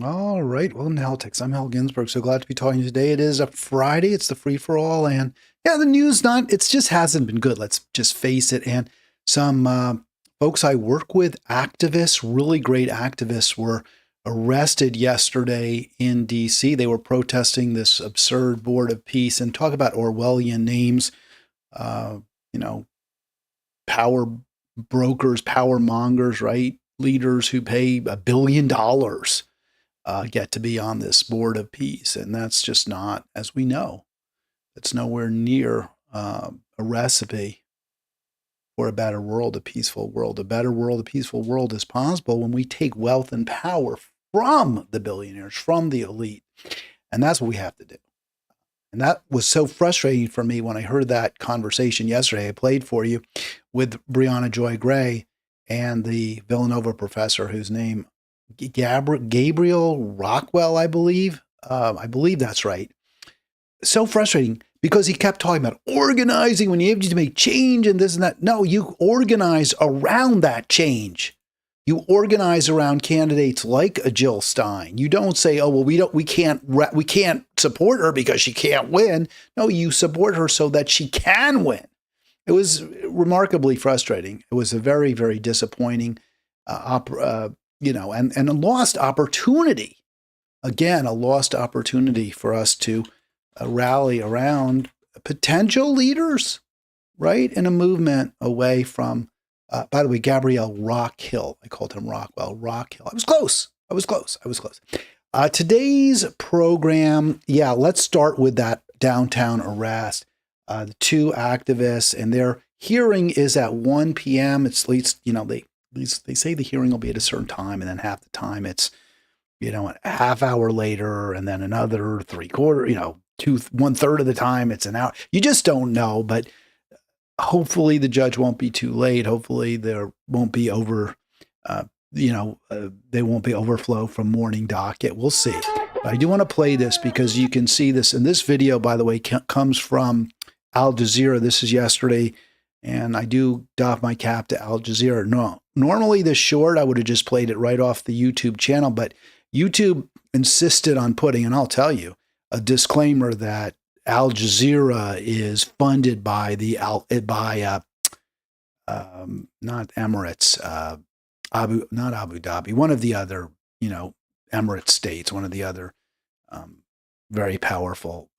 All right. Welcome to Halitics. I'm Hal Ginsberg. So glad to be talking today. It is a Friday. It's the free for all. And yeah, the news it just hasn't been good. Let's just face it. And some folks I work with, activists, really great activists, were arrested yesterday in DC. They were protesting this absurd board of peace, and talk about Orwellian names, uh, you know, power brokers, power mongers, right? Leaders who pay $1 billion get to be on this board of peace. And that's just not, as we know, it's nowhere near a recipe for a better world, a peaceful world. A better world, a peaceful world is possible when we take wealth and power from the billionaires, from the elite. And that's what we have to do. And that was so frustrating for me when I heard that conversation yesterday. I played for you with Brianna Joy Gray and the Villanova professor whose name Gabriel Rockwell, I believe. I believe that's right. So frustrating because he kept talking about organizing when you have to make change and this and that. No, you organize around that change. You organize around candidates like a Jill Stein. You don't say, "Oh, well, we can't support her because she can't win." No, you support her so that she can win. It was remarkably frustrating. It was a very, very disappointing and a lost opportunity. Again, a lost opportunity for us to rally around potential leaders, right? In a movement away from, by the way, Gabrielle Rockhill. I called him Rockwell. Rockhill. I was close. Today's program, let's start with that downtown arrest. The two activists, and their hearing is at 1 p.m. It's at least, they say the hearing will be at a certain time, and then half the time it's, a half hour later, and then another 1/3 of the time it's an hour. You just don't know, but hopefully the judge won't be too late. Hopefully there won't be they won't be overflow from morning docket. We'll see. But I do want to play this because you can see this. And this video, by the way, comes from Al Jazeera. This is yesterday. And I do doff my cap to Al Jazeera. No, normally this short, I would have just played it right off the YouTube channel, but YouTube insisted on putting, and I'll tell you, a disclaimer that Al Jazeera is funded by not Emirates, not Abu Dhabi, one of the other, Emirate states, one of the other very powerful,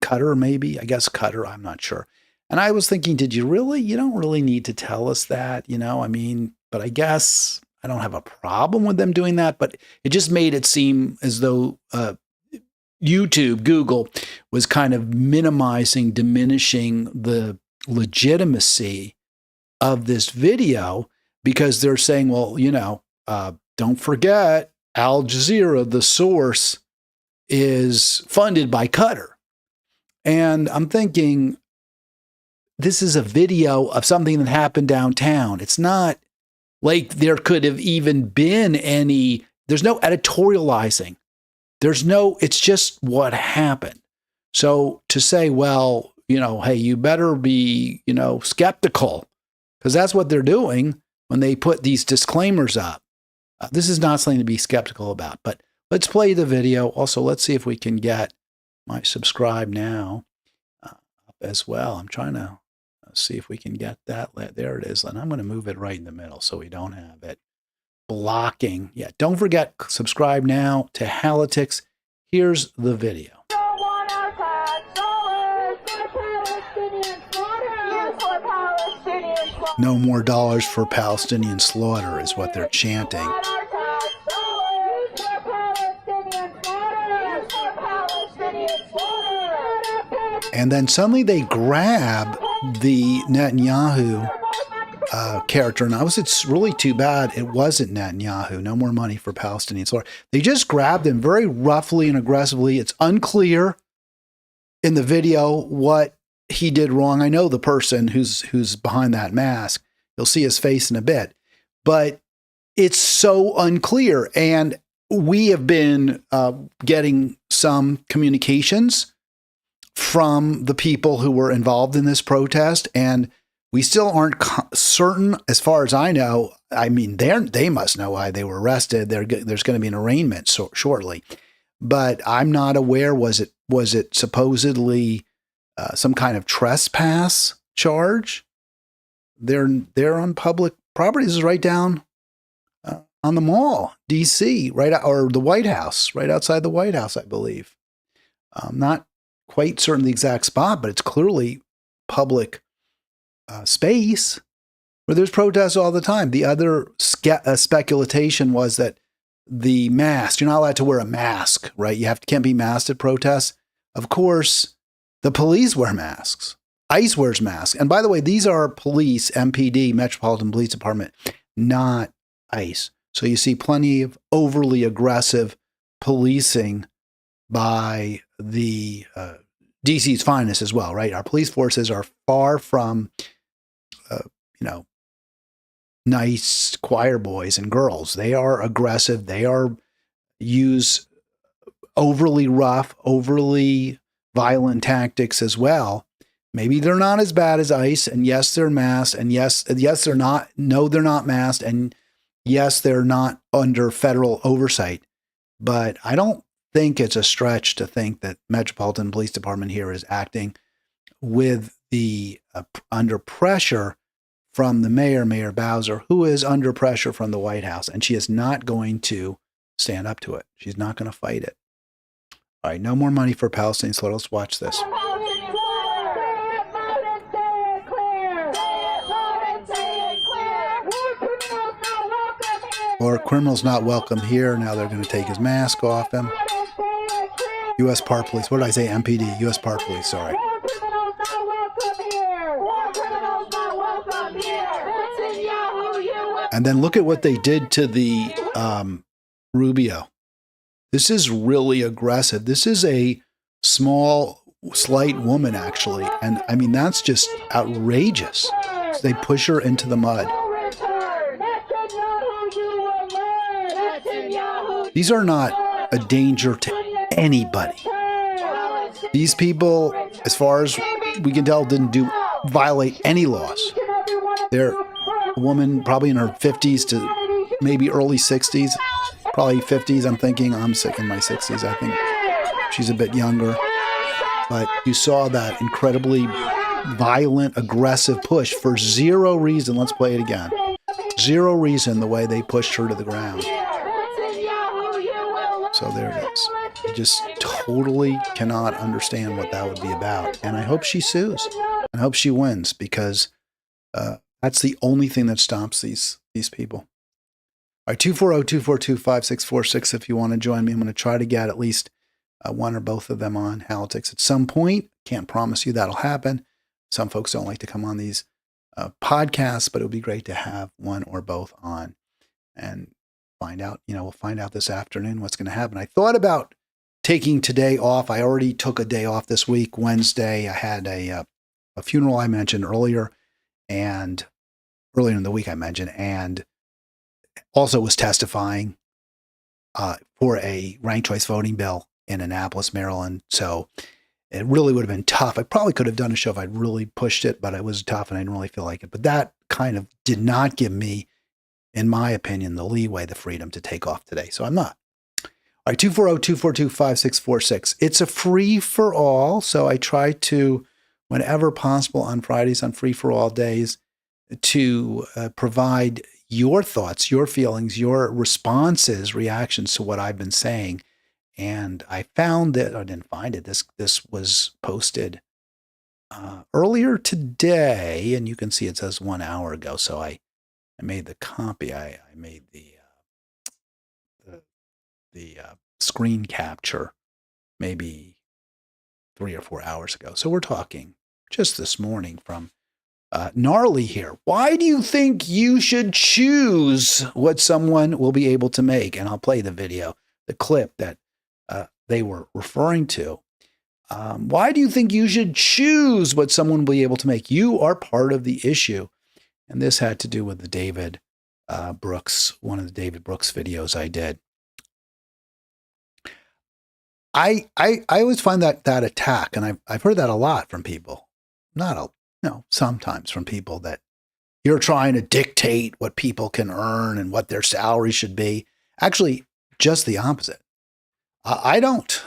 Qatar maybe, I guess Qatar, I'm not sure. And I was thinking, did you really? You don't really need to tell us that, but I guess I don't have a problem with them doing that, but it just made it seem as though YouTube, Google was kind of diminishing the legitimacy of this video because they're saying, well, don't forget Al Jazeera, the source, is funded by Qatar. And I'm thinking, this is a video of something that happened downtown. It's not like there could have even been there's no editorializing. It's just what happened. So to say, well, hey, you better be, skeptical, because that's what they're doing when they put these disclaimers up. This is not something to be skeptical about, but let's play the video. Also, let's see if we can get my subscribe now up as well. I'm trying to see if we can get that. There it is. And I'm going to move it right in the middle so we don't have it blocking. Yeah, don't forget, subscribe now to Halitics. Here's the video. No more dollars for Palestinian slaughter is what they're chanting. And then suddenly they grab the Netanyahu character. Now, it's really too bad it wasn't Netanyahu. No more money for Palestinian slaughter. They just grabbed him very roughly and aggressively. It's unclear in the video what he did wrong. I know the person who's behind that mask. You'll see his face in a bit. But it's so unclear. And we have been getting some communications from the people who were involved in this protest, and We still aren't certain, as far as I know. I mean, they must know why they were arrested. There's going to be an arraignment shortly, but I'm not aware. Was it supposedly some kind of trespass charge? They're on public property. This is right down on the mall, D.C., or the White House, right outside the White House, I believe. Not quite certain the exact spot, but it's clearly public space where there's protests all the time. The other speculation was that the mask, you're not allowed to wear a mask, right? Can't be masked at protests. Of course, the police wear masks. ICE wears masks. And by the way, these are police, MPD, Metropolitan Police Department, not ICE. So you see plenty of overly aggressive policing by the DC's finest as well, right? Our police forces are far from nice choir boys and girls. They are aggressive. They use overly rough, overly violent tactics as well. Maybe they're not as bad as ICE, and yes, they're masked, and yes, they're not. No, they're not masked, and yes, they're not under federal oversight. But I don't think it's a stretch to think that Metropolitan Police Department here is acting with the under pressure from the Mayor Bowser, who is under pressure from the White House, and she is not going to stand up to it. She's not going to fight it. All right, no more money for Palestine, so let's watch this. Or criminals not welcome here. Now they're going to take his mask off him. U.S. Park Police. What did I say? MPD. U.S. Park Police. Sorry. And then look at what they did to the Rubio. This is really aggressive. This is a small, slight woman, actually. And I mean, that's just outrageous. So they push her into the mud. These are not a danger to anybody. These people, as far as we can tell, didn't violate any laws. They're a woman probably in her 50s to maybe early 60s, probably 50s. I'm thinking I'm sick in my 60s. I think she's a bit younger. But you saw that incredibly violent, aggressive push for zero reason. Let's play it again. Zero reason the way they pushed her to the ground. So there it is. I just totally cannot understand what that would be about. And I hope she sues. I hope she wins, because that's the only thing that stops these people. All right, 240-242-5646 if you want to join me. I'm going to try to get at least one or both of them on Halitics at some point. Can't promise you that'll happen. Some folks don't like to come on these podcasts, but it would be great to have one or both on and find out. We'll find out this afternoon what's going to happen. I thought about taking today off. I already took a day off this week. Wednesday, I had a funeral I mentioned earlier, and earlier in the week I mentioned, and also was testifying for a ranked choice voting bill in Annapolis, Maryland. So it really would have been tough. I probably could have done a show if I'd really pushed it, but it was tough and I didn't really feel like it. But that kind of did not give me, in my opinion, the leeway, the freedom to take off today. So I'm not. All right, 240-242-5646. It's a free-for-all, so I try to, whenever possible on Fridays, on free-for-all days, to provide your thoughts, your feelings, your responses, reactions to what I've been saying. And I found that, I didn't find it, this was posted earlier today, and you can see it says 1 hour ago, so I made the copy. I made the screen capture maybe 3 or 4 hours ago. So we're talking just this morning from Gnarly here. Why do you think you should choose what someone will be able to make? And I'll play the video, the clip that they were referring to. Why do you think you should choose what someone will be able to make? You are part of the issue. And this had to do with the David Brooks, one of the David Brooks videos I did. I always find that attack, and I've heard that a lot from people. Not sometimes from people that you're trying to dictate what people can earn and what their salary should be. Actually, just the opposite. I don't.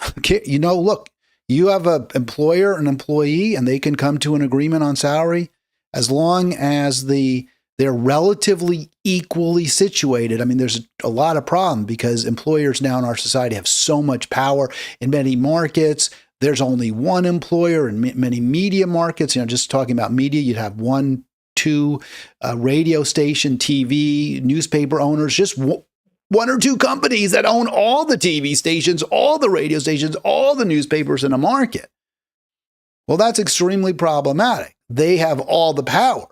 Look, you have an employer and employee, and they can come to an agreement on salary as long as they're relatively equally situated. I mean, there's a lot of problem because employers now in our society have so much power in many markets. There's only one employer in many media markets. Just talking about media, you'd have 1, 2 radio station, TV, newspaper owners, just one or two companies that own all the TV stations, all the radio stations, all the newspapers in a market. Well, that's extremely problematic. They have all the power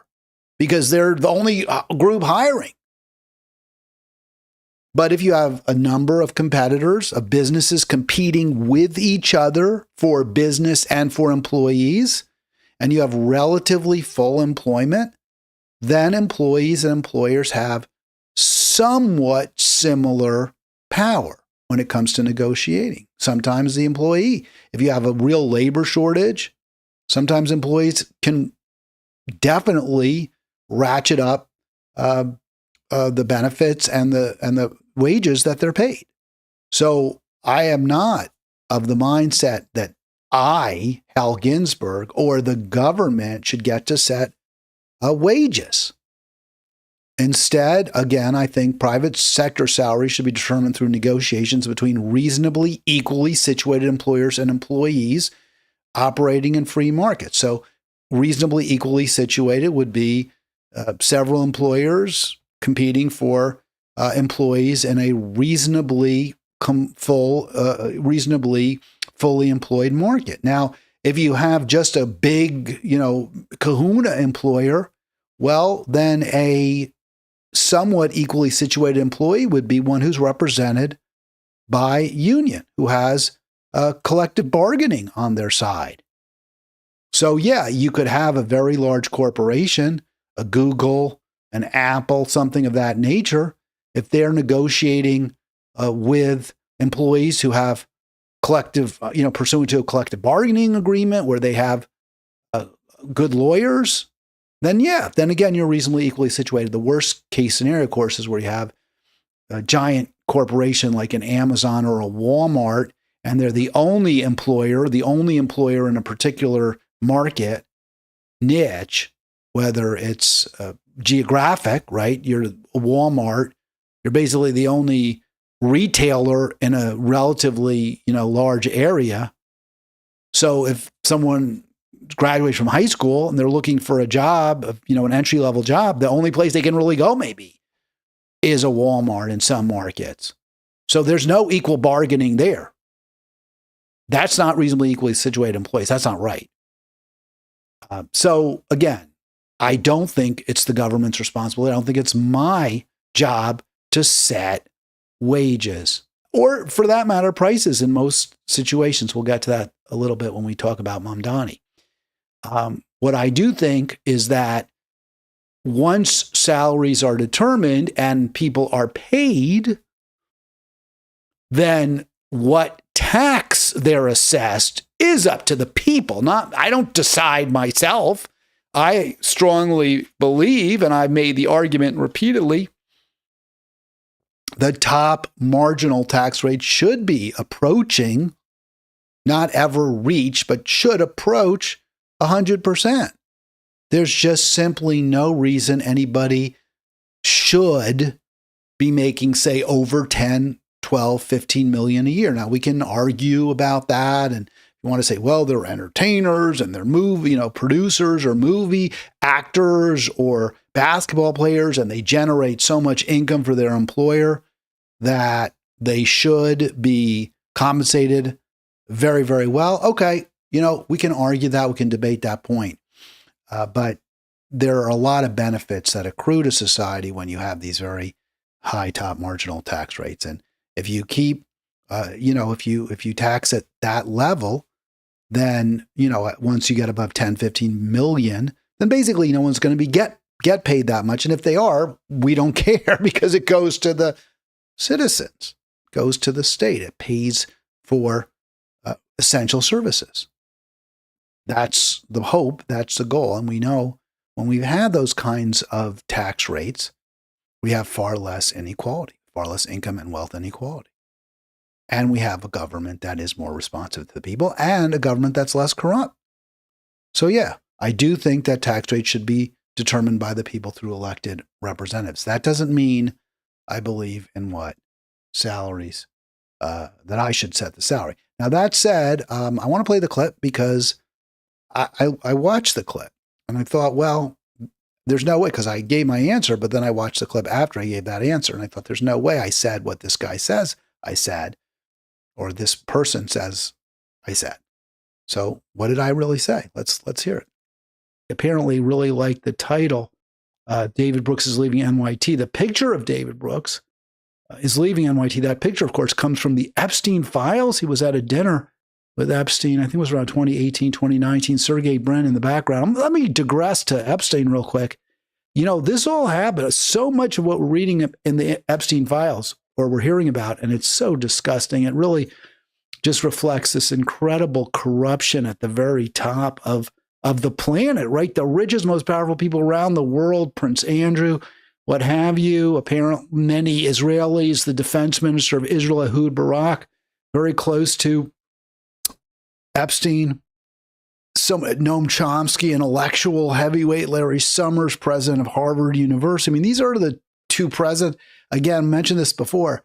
because they're the only group hiring. But if you have a number of competitors, of businesses competing with each other for business and for employees, and you have relatively full employment, then employees and employers have somewhat similar power when it comes to negotiating. Sometimes the employee, if you have a real labor shortage, sometimes employees can definitely ratchet up the benefits and the wages that they're paid. So I am not of the mindset that I, Hal Ginsberg, or the government should get to set wages. Instead, again, I think private sector salaries should be determined through negotiations between reasonably equally situated employers and employees operating in free markets. So reasonably equally situated would be several employers competing for employees in a reasonably fully employed market. Now, if you have just a big, kahuna employer, well, then a somewhat equally situated employee would be one who's represented by union, who has collective bargaining on their side. So yeah, you could have a very large corporation, a Google, an Apple, something of that nature, if they're negotiating with employees who have collective, pursuant to a collective bargaining agreement where they have good lawyers, then again, you're reasonably equally situated. The worst case scenario, of course, is where you have a giant corporation like an Amazon or a Walmart, and they're the only employer in a particular market niche, whether it's geographic, right? You're a Walmart. You're basically the only retailer in a relatively, large area. So if someone graduates from high school and they're looking for a job, an entry-level job, the only place they can really go maybe is a Walmart in some markets. So there's no equal bargaining there. That's not reasonably equally situated employees. That's not right. So again, I don't think it's the government's responsibility. I don't think it's my job to set wages, or for that matter, prices in most situations. We'll get to that a little bit when we talk about Mamdani. What I do think is that once salaries are determined and people are paid, then what tax they're assessed is up to the people. I don't decide myself. I strongly believe, and I've made the argument repeatedly, the top marginal tax rate should be approaching, not ever reach, but should approach 100%. There's just simply no reason anybody should be making, say, over 10, 12, 15 million a year. Now, we can argue about that, and you want to say, well, they're entertainers and they're movie, producers or movie actors or basketball players, and they generate so much income for their employer that they should be compensated very, very well. Okay, we can argue that, we can debate that point. But there are a lot of benefits that accrue to society when you have these very high top marginal tax rates. And if you keep, if you tax at that level, then, once you get above 10, 15 million, then basically no one's going to be get paid that much. And if they are, we don't care because it goes to the citizens, goes to the state. It pays for essential services. That's the hope. That's the goal. And we know when we've had those kinds of tax rates, we have far less inequality, far less income and wealth inequality. And we have a government that is more responsive to the people and a government that's less corrupt. So yeah, I do think that tax rates should be determined by the people through elected representatives. That doesn't mean I believe in what salaries, that I should set the salary. Now, that said, I want to play the clip because I watched the clip and I thought, well, there's no way, because I gave my answer, but then I watched the clip after I gave that answer and I thought there's no way I said what this guy says I said, or this person says I said. So what did I really say? Let's hear it. Apparently really liked the title, David Brooks is leaving NYT. The picture of David Brooks is leaving NYT. That picture, of course, comes from the Epstein files. He was at a dinner with Epstein. I think it was around 2018, 2019. Sergey Brin in the background. Let me digress to Epstein real quick. You know, this all happened. So much of what we're reading in the Epstein files, or we're hearing about, and it's so disgusting. It really just reflects this incredible corruption at the very top of the planet, right? The richest, most powerful people around the world, Prince Andrew, what have you. Apparently, many Israelis, the defense minister of Israel, Ehud Barak, very close to Epstein. Noam Chomsky, intellectual heavyweight, Larry Summers, president of Harvard University. I mean, these are the two presidents. Again, mentioned this before.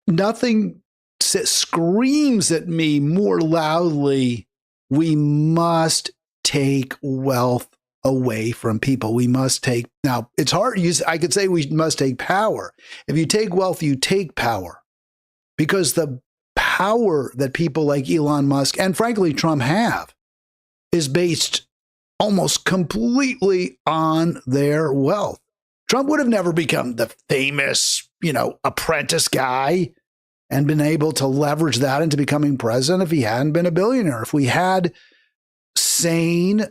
Nothing screams at me more loudly, we must take wealth away from people. We must take, now it's hard. I could say we must take power. If you take wealth, you take power, because the power that people like Elon Musk and frankly Trump have is based almost completely on their wealth. Trump would have never become the famous, apprentice guy and been able to leverage that into becoming president if he hadn't been a billionaire. If we had sane,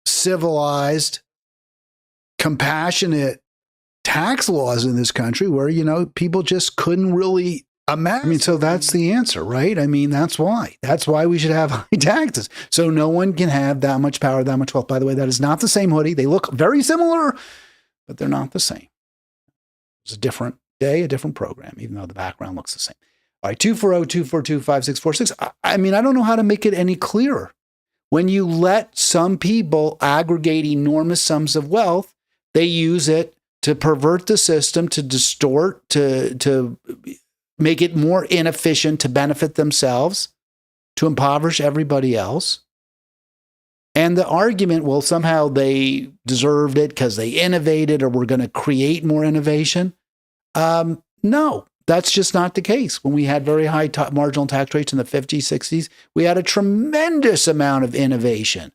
civilized, compassionate tax laws in this country where, people just couldn't really imagine. I mean, so that's the answer, right? I mean, that's why. That's why we should have high taxes. So no one can have that much power, that much wealth. By the way, that is not the same hoodie. They look very similar, but they're not the same. It's a different day, a different program, even though the background looks the same. All right, 240-242-5646. I mean, I don't know how to make it any clearer. When you let some people aggregate enormous sums of wealth, they use it to pervert the system, to distort, to make it more inefficient to benefit themselves, to impoverish everybody else. And the argument, well, somehow they deserved it because they innovated or we're going to create more innovation. No, that's just not the case. When we had very high marginal tax rates in the 50s, 60s, we had a tremendous amount of innovation.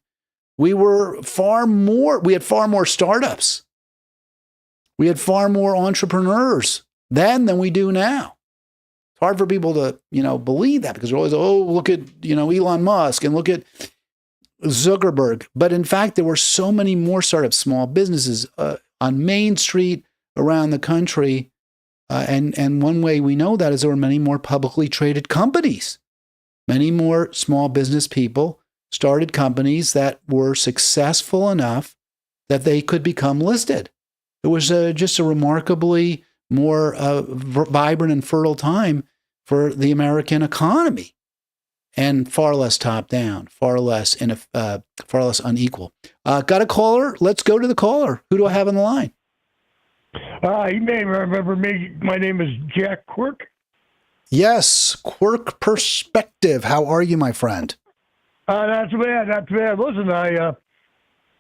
We had far more startups. We had far more entrepreneurs then than we do now. It's hard for people to, believe that because they're always, look at, Elon Musk and look at Zuckerberg. But in fact, there were so many more startups, small businesses on Main Street around the country. And one way we know that is there were many more publicly traded companies. Many more small business people started companies that were successful enough that they could become listed. It was just a remarkably more vibrant and fertile time for the American economy, and far less top down, far less unequal. Got a caller? Let's go to the caller. Who do I have on the line? You may remember me. My name is Jack Quirk. Yes, Quirk Perspective. How are you, my friend? Not too bad, not too bad. Listen,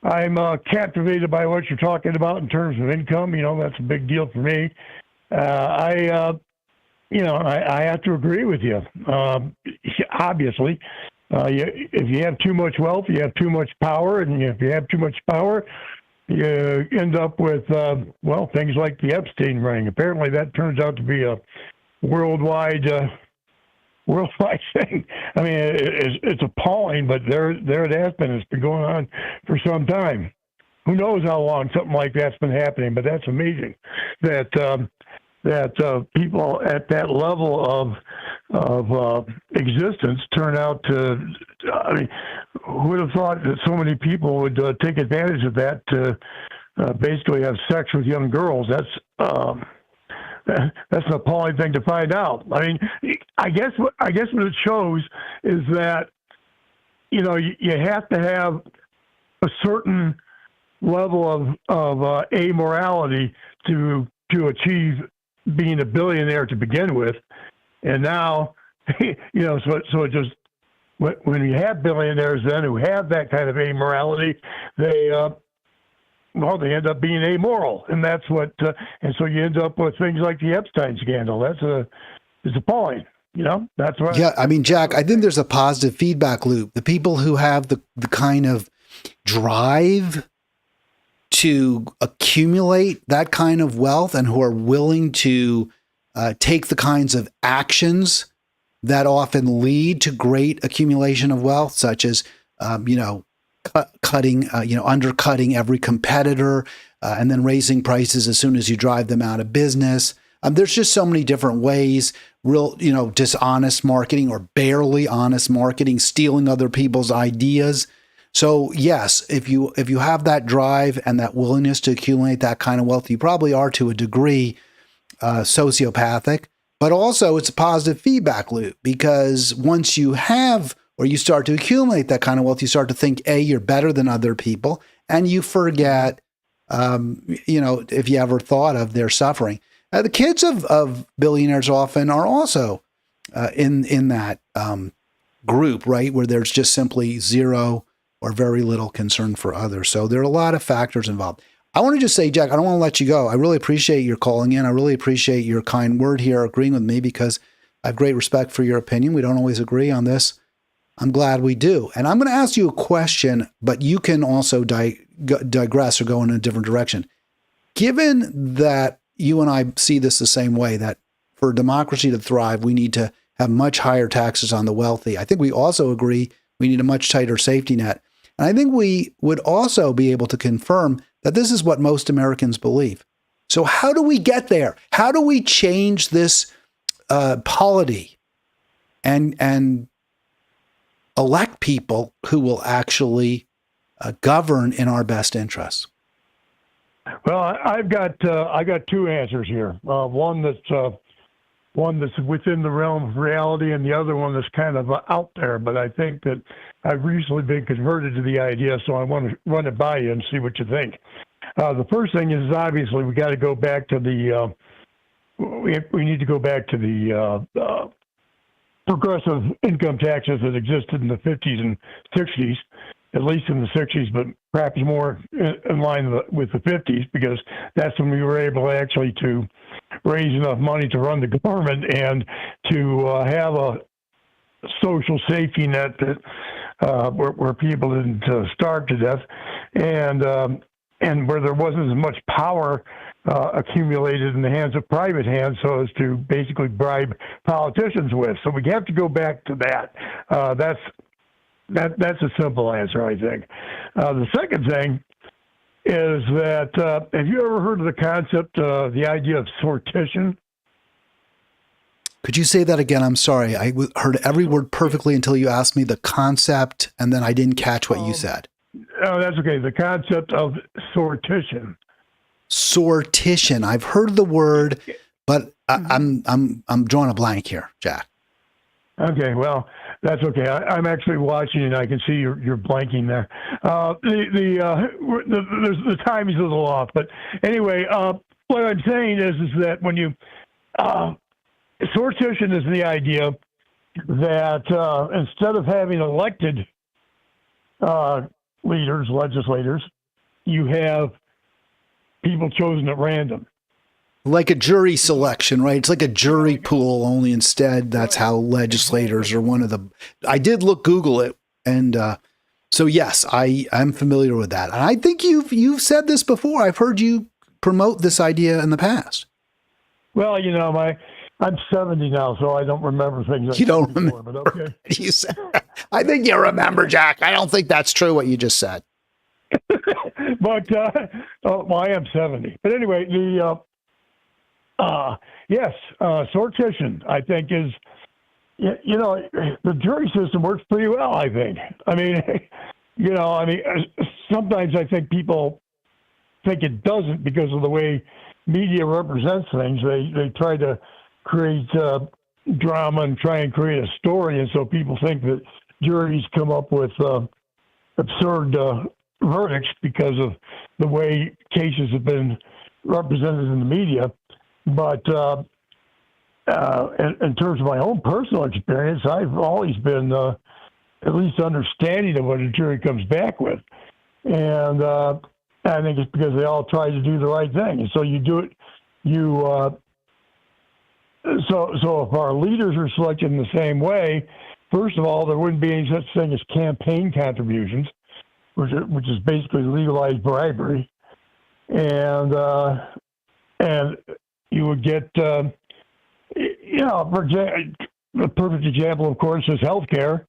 I'm captivated by what you're talking about in terms of income. That's a big deal for me. I have to agree with you. Obviously, if you have too much wealth, you have too much power, and if you have too much power, you end up with, things like the Epstein ring. Apparently that turns out to be a worldwide thing. I mean, it's appalling, but there it has been. It's been going on for some time. Who knows how long something like that's been happening, but that's amazing that people at that level of existence turn out to, who would have thought that so many people would take advantage of that to basically have sex with young girls? That's an appalling thing to find out. I mean, I guess what it shows is that you have to have a certain level of amorality to achieve being a billionaire to begin with, and now so it just when you have billionaires then who have that kind of amorality, they end up being amoral, and that's what and so you end up with things like the Epstein scandal. It's appalling. That's right. Yeah, I mean, Jack, I think there's a positive feedback loop. The people who have the kind of drive to accumulate that kind of wealth and who are willing to take the kinds of actions that often lead to great accumulation of wealth, such as, undercutting every competitor and then raising prices as soon as you drive them out of business. There's just so many different ways, dishonest marketing or barely honest marketing, stealing other people's ideas. So yes, if you have that drive and that willingness to accumulate that kind of wealth, you probably are to a degree sociopathic, but also it's a positive feedback loop, because once you have or you start to accumulate that kind of wealth, you start to think, A, you're better than other people, and you forget, if you ever thought of their suffering. The kids of billionaires often are also in that group, right, where there's just simply zero or very little concern for others. So there are a lot of factors involved. I want to just say, Jack, I don't want to let you go. I really appreciate your calling in. I really appreciate your kind word here, agreeing with me, because I have great respect for your opinion. We don't always agree on this. I'm glad we do. And I'm going to ask you a question, but you can also digress or go in a different direction. Given that you and I see this the same way, that for democracy to thrive, we need to have much higher taxes on the wealthy. I think we also agree we need a much tighter safety net. And I think we would also be able to confirm that this is what most Americans believe. So how do we get there? How do we change this polity and elect people who will actually govern in our best interests? Well, I've got two answers here. One that's within the realm of reality, and the other one that's kind of out there. But I think that I've recently been converted to the idea, so I want to run it by you and see what you think. The first thing is obviously we got to go back to the we need to go back to the progressive income taxes that existed in the 50s and 60s, at least in the 60s, but perhaps more in line with the 50s, because that's when we were able actually to raise enough money to run the government and to have a social safety net that where people didn't starve to death, and where there wasn't as much power accumulated in the hands of private hands, so as to basically bribe politicians with. So we have to go back to that. That's a simple answer, I think. The second thing is that have you ever heard of the concept, the idea of sortition? Could you say that again? I'm sorry. I heard every word perfectly until you asked me the concept, and then I didn't catch what you said. Oh, that's okay. The concept of sortition. Sortition. I've heard the word, but I'm drawing a blank here, Jack. Okay, well, that's okay. I'm actually watching, and I can see you're blanking there. The timing's a little off, but anyway, what I'm saying is that when you sortition is the idea that instead of having elected legislators, you have people chosen at random. Like a jury selection, right? It's like a jury pool, only instead that's how legislators are one of the... I did Google it, and so yes, I'm familiar with that. And I think you've said this before. I've heard you promote this idea in the past. Well, I'm 70 now, so I don't remember things like you don't remember, before, but okay. You said, I think you remember, Jack. I don't think that's true what you just said. But I am 70. But anyway, yes, sortition I think is the jury system works pretty well, I think. I mean, sometimes I think people think it doesn't because of the way media represents things. They try to create drama and try and create a story, and so people think that juries come up with absurd verdicts because of the way cases have been represented in the media. But in terms of my own personal experience, I've always been at least understanding of what a jury comes back with. And I think it's because they all try to do the right thing. And so you do it, so if our leaders are selected in the same way, first of all, there wouldn't be any such thing as campaign contributions, which is basically legalized bribery. And you would get, for example, a perfect example, of course, is healthcare.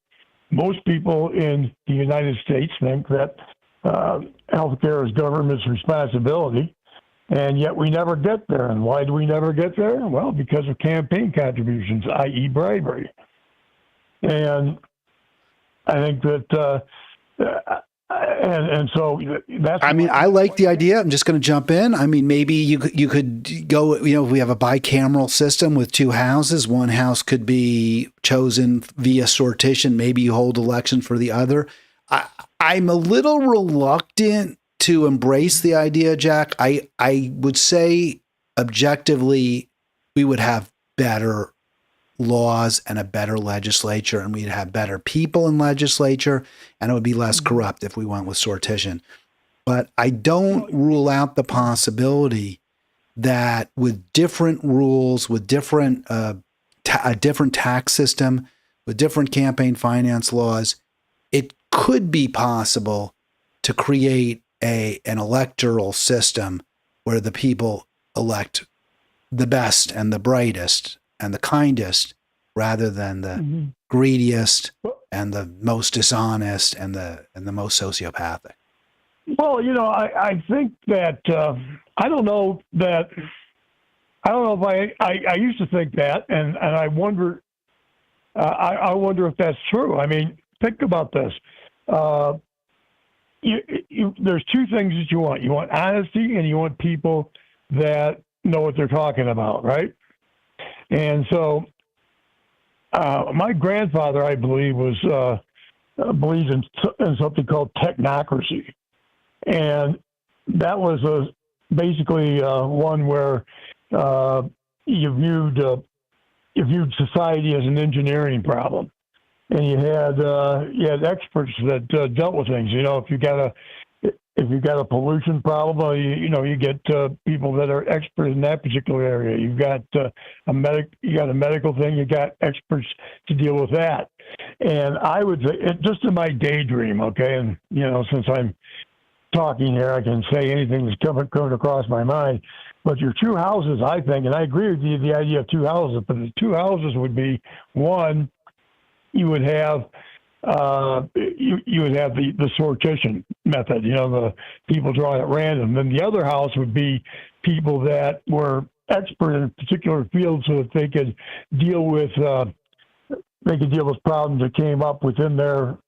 Most people in the United States think that healthcare is government's responsibility, and yet we never get there. And why do we never get there? Well, because of campaign contributions, i.e. bribery. And I think that, and so that's. I mean, I like the idea. I'm just going to jump in. I mean, maybe you could go. If we have a bicameral system with two houses, one house could be chosen via sortition. Maybe you hold election for the other. I'm a little reluctant to embrace the idea, Jack. I would say objectively, we would have better laws and a better legislature, and we'd have better people in legislature, and it would be less corrupt if we went with sortition. But I don't rule out the possibility that with different rules, with different a different tax system, with different campaign finance laws, it could be possible to create an electoral system where the people elect the best and the brightest and the kindest rather than the greediest and the most dishonest and the most sociopathic. Well, I think that I don't know if I used to think that, and I wonder if that's true. I mean, think about this. There's two things that you want. You want honesty, and you want people that know what they're talking about, right? And so, my grandfather, I believe, believed in something called technocracy, and that was basically one where you viewed society as an engineering problem. And you had experts that dealt with things. If you got a pollution problem, you get people that are experts in that particular area. You've got a medical thing. You got experts to deal with that. And I would say, just in my daydream, okay. And since I'm talking here, I can say anything that's coming across my mind. But your two houses, I think, and I agree with you, the idea of two houses. But the two houses would be one. You would have the sortition method, the people drawing at random. Then the other house would be people that were expert in a particular field, so that they could deal with problems that came up within their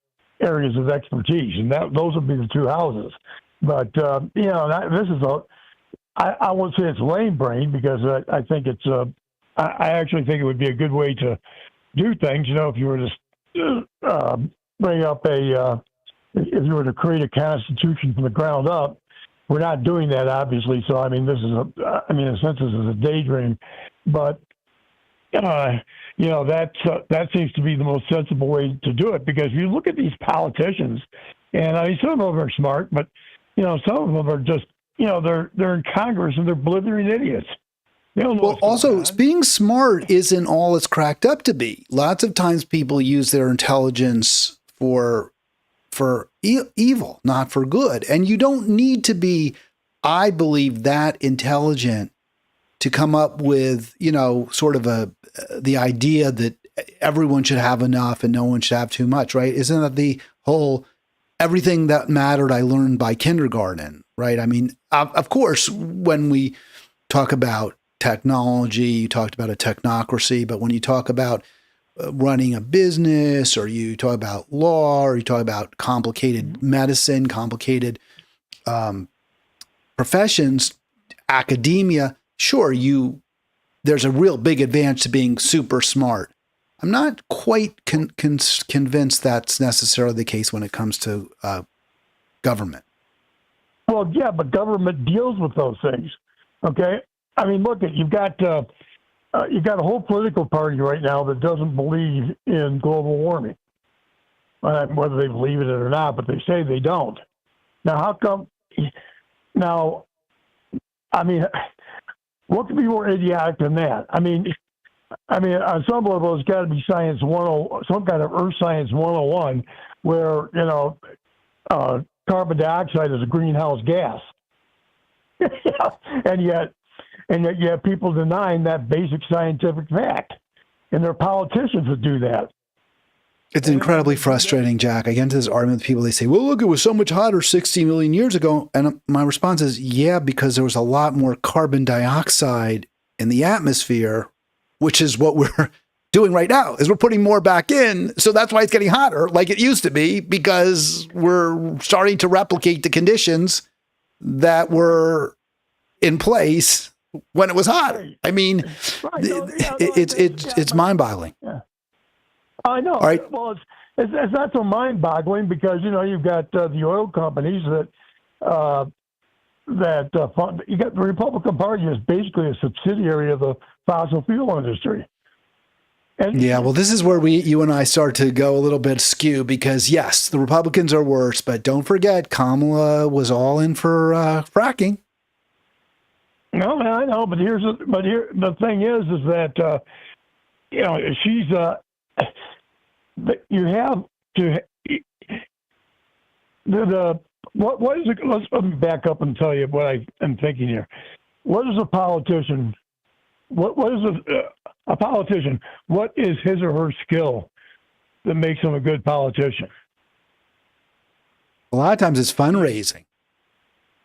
areas of expertise, and those would be the two houses. But this is I won't say it's lame brain, because I think it's I actually think it would be a good way to do things. If you were to bring up if you were to create a constitution from the ground up, we're not doing that, obviously. So in a sense, this is a daydream, but that seems to be the most sensible way to do it. Because if you look at these politicians, and some of them are smart, but some of them are just they're in Congress and they're blithering idiots. Well, also, being smart isn't all it's cracked up to be. Lots of times people use their intelligence for evil, not for good. And you don't need to be, I believe, that intelligent to come up with, sort of the idea that everyone should have enough and no one should have too much, right? Isn't that the whole everything that mattered I learned by kindergarten, right? I mean, of course, when we talk about technology, you talked about a technocracy, but when you talk about running a business, or you talk about law, or you talk about complicated medicine, complicated professions, academia, sure, there's a real big advantage to being super smart. I'm not quite convinced that's necessarily the case when it comes to government. Well, yeah, but government deals with those things. Okay, I mean, look at you've got a whole political party right now that doesn't believe in global warming, whether they believe in it or not, but they say they don't. Now, how come? Now, I mean, what could be more idiotic than that? I mean, on some level, it's got to be science 101, some kind of Earth Science 101, where carbon dioxide is a greenhouse gas, and yet you have people denying that basic scientific fact, and they're politicians that do that. It's incredibly frustrating, Jack. I get into this argument with people. They say, well, look, it was so much hotter 60 million years ago. And my response is, yeah, because there was a lot more carbon dioxide in the atmosphere, which is what we're doing right now, is we're putting more back in. So that's why it's getting hotter like it used to be, because we're starting to replicate the conditions that were in place when it was hot. I mean, it's mind-boggling. Yeah. I know. All right. Well, it's not so mind-boggling because you've got the oil companies that fund. You got the Republican Party is basically a subsidiary of the fossil fuel industry. And yeah, well, this is where you and I start to go a little bit askew because yes, the Republicans are worse, but don't forget Kamala was all in for fracking. No, I know, but the thing is that she's you have to what is it? Let me back up and tell you what I'm thinking here. What is a politician? What is a politician? What is his or her skill that makes him a good politician? A lot of times it's fundraising.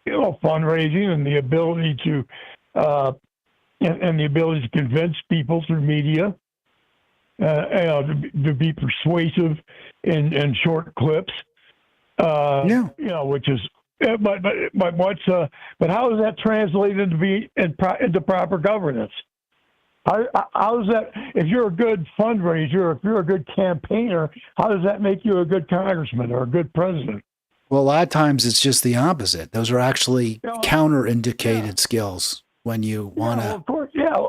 Fundraising and the ability to convince people through media, to be persuasive in short clips. Which is, but how does that translate into proper governance? How is that? If you're a good fundraiser, if you're a good campaigner, how does that make you a good congressman or a good president? Well, a lot of times it's just the opposite. Those are actually counterindicated skills when you want to. Of course, yeah,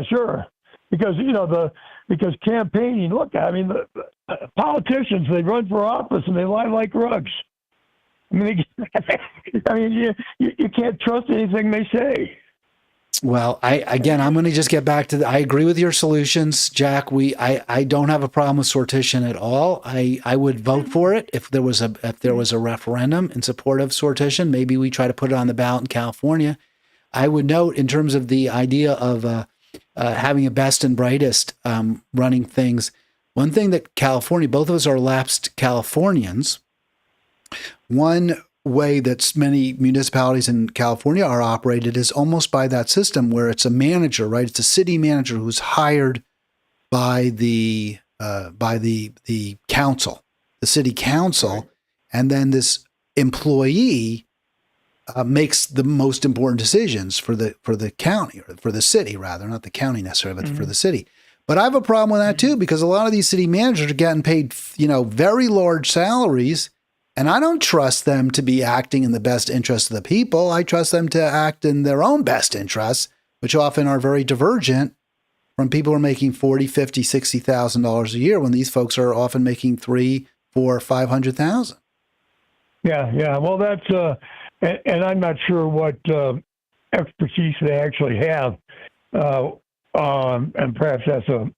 sure. Because because campaigning. Look, I mean, the politicians, they run for office and they lie like rugs. I mean, you can't trust anything they say. Well, I'm going to just get back to I agree with your solutions, Jack. I don't have a problem with sortition at all. I would vote for it if there was a referendum in support of sortition. Maybe we try to put it on the ballot in California. I would note in terms of the idea of having a best and brightest running things. One thing that California, both of us are lapsed Californians. One way that many municipalities in California are operated is almost by that system where it's a manager, right? It's a city manager who's hired by the council, the city council, right. And then this employee makes the most important decisions for the county or for the city, rather, not the county necessarily, but for the city. But I have a problem with that too, because a lot of these city managers are getting paid, very large salaries. And I don't trust them to be acting in the best interest of the people. I trust them to act in their own best interests, which often are very divergent from people who are making $40,000, $50,000, $60,000 a year when these folks are often making $300,000, $400,000, $500,000. Yeah. Well, that's and I'm not sure what expertise they actually have, and perhaps that's a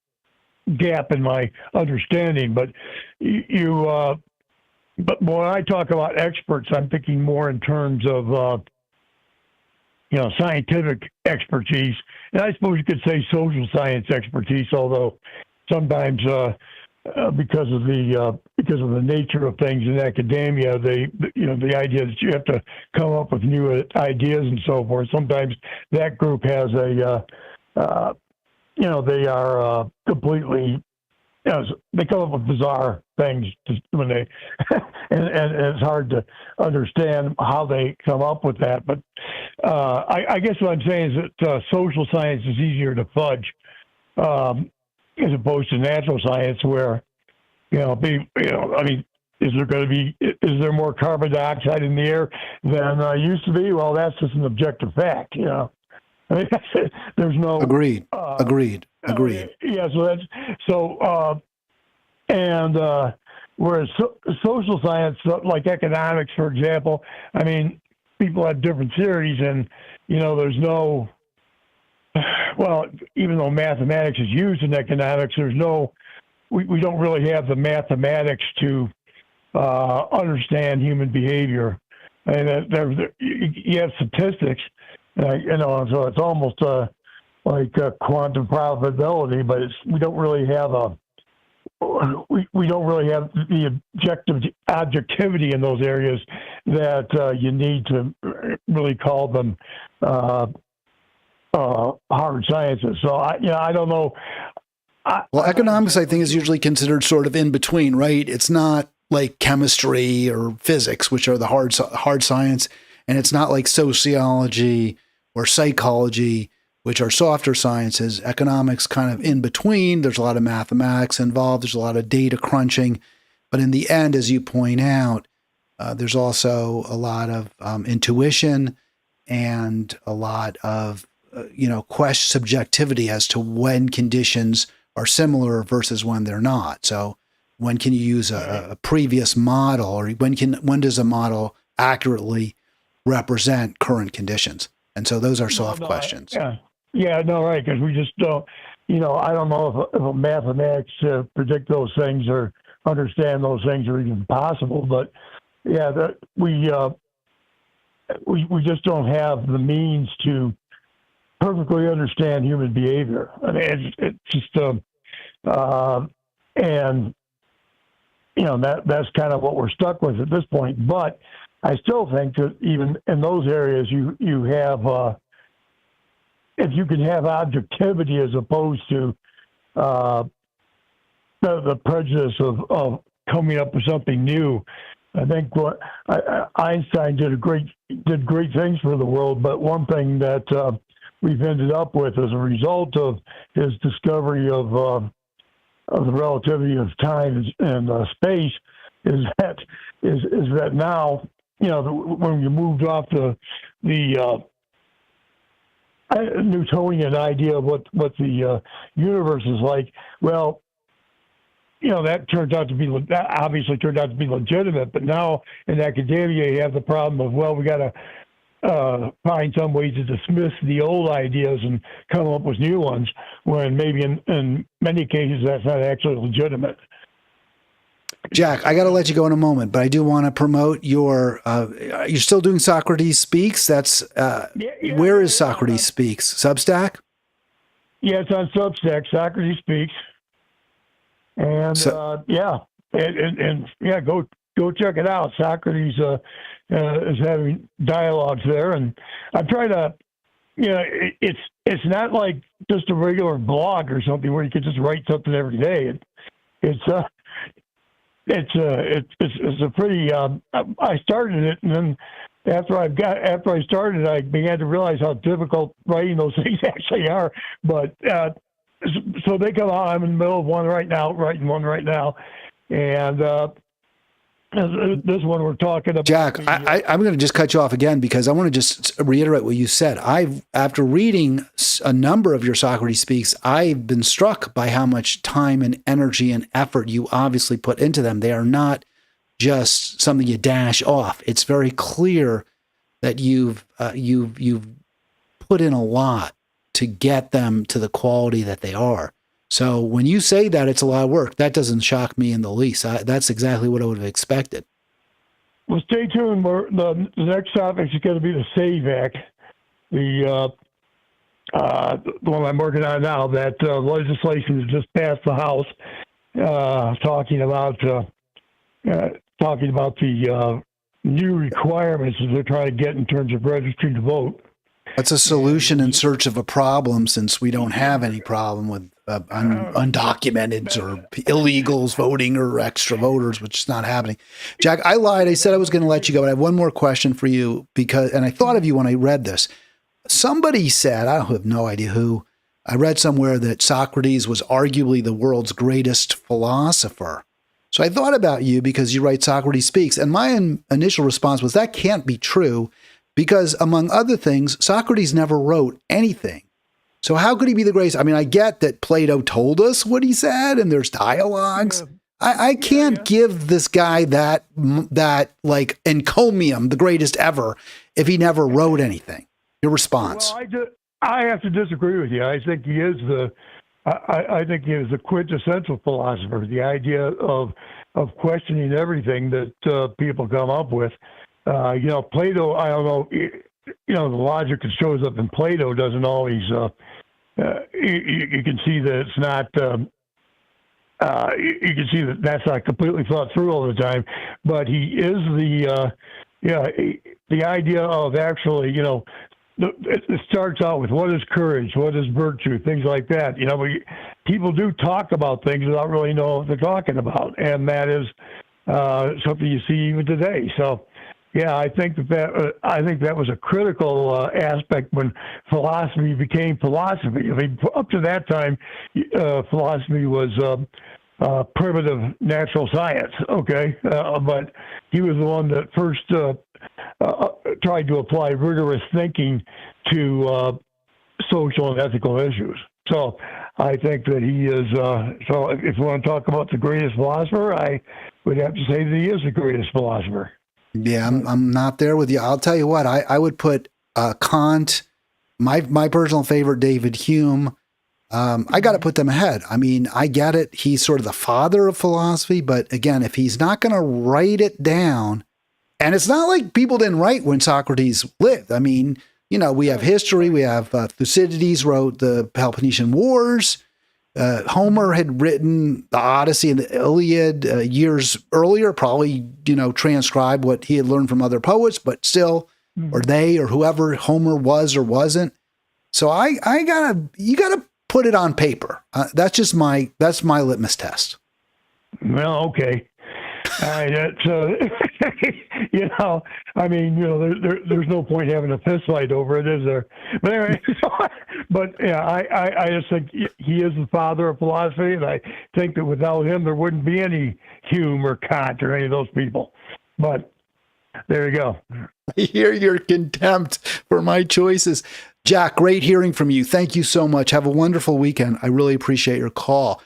gap in my understanding. But But when I talk about experts, I'm thinking more in terms of, scientific expertise. And I suppose you could say social science expertise, although sometimes because of the nature of things in academia, the idea that you have to come up with new ideas and so forth. Sometimes that group has they are completely they come up with bizarre things when they, and it's hard to understand how they come up with that. But I guess what I'm saying is that social science is easier to fudge as opposed to natural science, where I mean, is there more carbon dioxide in the air than used to be? Well, that's just an objective fact. I mean, there's no Agreed. Yeah, whereas social science, like economics, for example, I mean, people have different theories, and there's no. Well, even though mathematics is used in economics, we don't really have the mathematics to understand human behavior. I mean, you have statistics, so it's almost like quantum probability, but we don't really have the objectivity in those areas that you need to really call them hard sciences. So I don't know. Well, economics, I think, is usually considered sort of in between, right? It's not like chemistry or physics, which are the hard science, and it's not like sociology or psychology, which are softer sciences. Economics kind of in between. There's a lot of mathematics involved. There's a lot of data crunching. But in the end, as you point out, there's also a lot of intuition and a lot of, subjectivity as to when conditions are similar versus when they're not. So when can you use a previous model, or when does a model accurately represent current conditions? And so those are soft questions. Right, because we just don't, I don't know if mathematics predict those things or understand those things are even possible, but we just don't have the means to perfectly understand human behavior. I mean, it's just, and that's kind of what we're stuck with at this point. But I still think that even in those areas, you have, if you can have objectivity as opposed to the prejudice of coming up with something new. I think what Einstein did great things for the world, but one thing that we've ended up with as a result of his discovery of the relativity of time and space is that now, when you moved off the Newtonian idea of what the universe is like, well, that obviously turned out to be legitimate. But now in academia, you have the problem of, well, we got to find some ways to dismiss the old ideas and come up with new ones, when maybe in many cases that's not actually legitimate. Jack, I got to let you go in a moment, but I do want to promote you're still doing Socrates Speaks. That's where is Socrates Speaks? Substack? Yeah, it's on Substack, Socrates Speaks. And go check it out. Socrates is having dialogues there, and I'm trying to, it's not like just a regular blog or something where you can just write something every day. It's a pretty. I started it, and then after I started, I began to realize how difficult writing those things actually are. But so they come out. I'm in the middle of writing one right now, and this one we're talking about. Jack, I'm going to just cut you off again because I want to just reiterate what you said. After reading a number of your Socrates Speaks, I've been struck by how much time and energy and effort you obviously put into them. They are not just something you dash off. It's very clear that you've put in a lot to get them to the quality that they are. So when you say that it's a lot of work, that doesn't shock me in the least. That's exactly what I would have expected. Well, stay tuned. The next topic is going to be the SAVE Act, the one I'm working on now. That legislation has just passed the House, talking about the new requirements that they're trying to get in terms of registering to vote. That's a solution in search of a problem, since we don't have any problem with undocumented or illegals voting or extra voters, which is not happening. Jack, I lied. I said I was going to let you go, but I have one more question for you and I thought of you when I read this. Somebody said, I have no idea who, I read somewhere that Socrates was arguably the world's greatest philosopher. So I thought about you because you write Socrates Speaks. And my initial response was that can't be true because, among other things, Socrates never wrote anything. So how could he be the greatest? I mean, I get that Plato told us what he said and there's dialogues. Yeah. I can't give this guy that like encomium, the greatest ever, if he never wrote anything. Your response? Well, I have to disagree with you. I think he is I think he is the quintessential philosopher. The idea of questioning everything that people come up with. Plato. I don't know. The logic that shows up in Plato doesn't always. You can see that it's not. You can see that that's not completely thought through all the time. But he is the idea of actually, it starts out with what is courage, what is virtue, things like that. People do talk about things without really knowing what they're talking about, and that is something you see even today. So. Yeah, I think that was a critical aspect when philosophy became philosophy. I mean, up to that time, philosophy was primitive natural science. Okay, but he was the one that first tried to apply rigorous thinking to social and ethical issues. So I think that he is. So if you want to talk about the greatest philosopher, I would have to say that he is the greatest philosopher. Yeah, I'm not there with you. I'll tell you what, I would put Kant, my personal favorite, David Hume. I got to put them ahead. I mean, I get it. He's sort of the father of philosophy. But again, if he's not going to write it down, and it's not like people didn't write when Socrates lived. I mean, we have history. We have Thucydides wrote the Peloponnesian Wars. Homer had written the Odyssey and the Iliad years earlier, probably, transcribed what he had learned from other poets, but still, or they, or whoever Homer was or wasn't. So you gotta put it on paper. That's my litmus test. Well, okay. There's no point having a fist fight over it, is there? But anyway, I just think he is the father of philosophy, and I think that without him, there wouldn't be any Hume or Kant or any of those people. But there you go. I hear your contempt for my choices. Jack, great hearing from you. Thank you so much. Have a wonderful weekend. I really appreciate your call.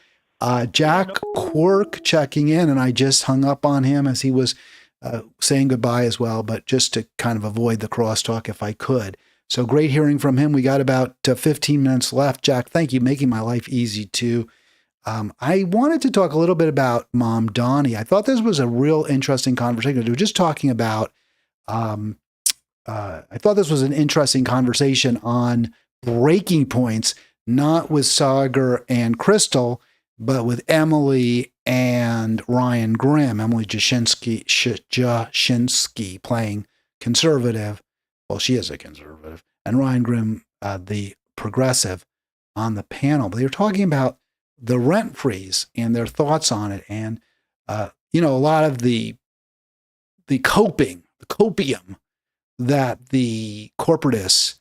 Jack Quirk checking in, and I just hung up on him as he was saying goodbye as well, but just to kind of avoid the crosstalk if I could. So great hearing from him. We got about 15 minutes left. Jack, thank you, making my life easy too. I wanted to talk a little bit about Mamdani. I thought this was a real interesting conversation. We were just talking about, I thought this was an interesting conversation on breaking points, not with Sagar and Crystal, but with Emily and Ryan Grimm. Emily Jashinsky playing conservative. Well, she is a conservative. And Ryan Grimm, the progressive, on the panel. But they were talking about the rent freeze and their thoughts on it. And, a lot of the copium that the corporatists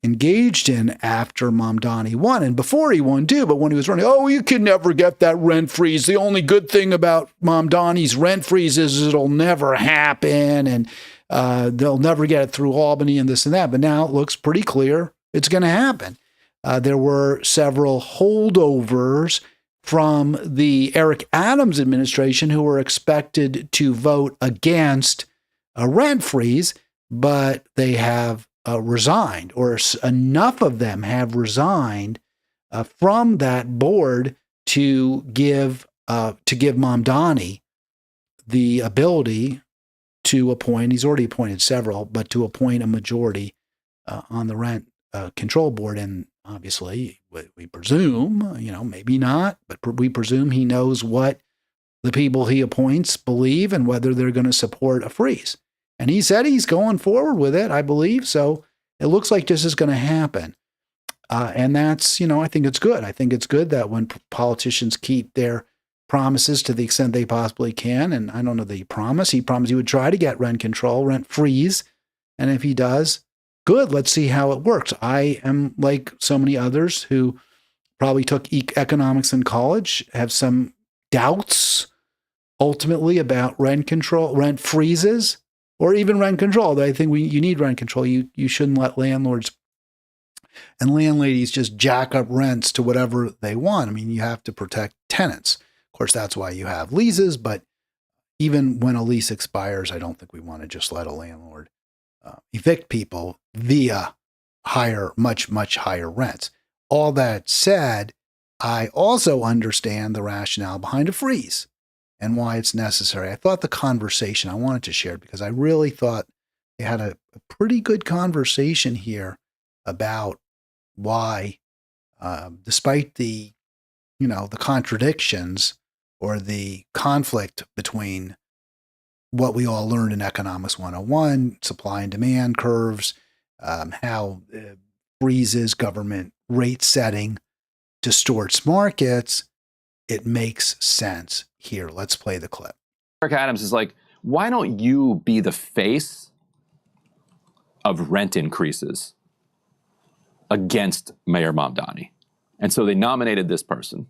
engaged in after Mamdani won, and before he won too, but when he was running, you can never get that rent freeze. The only good thing about Mamdani's rent freeze is it'll never happen, and they'll never get it through Albany and this and that. But now it looks pretty clear it's going to happen. There were several holdovers from the Eric Adams administration who were expected to vote against a rent freeze, but they have resigned, or enough of them have resigned from that board to give Mamdani the ability to appoint. He's already appointed several, but to appoint a majority on the rent control board. And obviously, we presume, maybe not, but we presume he knows what the people he appoints believe and whether they're going to support a freeze. And he said he's going forward with it, I believe. So it looks like this is going to happen. And that's, I think it's good. I think it's good that when politicians keep their promises to the extent they possibly can, and I don't know that he promised he would try to get rent control, rent freeze. And if he does, good, let's see how it works. I am like so many others who probably took economics in college, have some doubts ultimately about rent control, rent freezes, or even rent control. I think you need rent control. You shouldn't let landlords and landladies just jack up rents to whatever they want. I mean, you have to protect tenants. Of course, that's why you have leases, but even when a lease expires, I don't think we want to just let a landlord evict people via much higher rents. All that said, I also understand the rationale behind a freeze and why it's necessary. I thought the conversation I wanted to share because I really thought they had a pretty good conversation here about why, despite the contradictions or the conflict between what we all learned in Economics 101, supply and demand curves, how freezes, government rate setting distorts markets, it makes sense here. Let's play the clip. Eric Adams is like, why don't you be the face of rent increases against Mayor Mamdani? And so they nominated this person.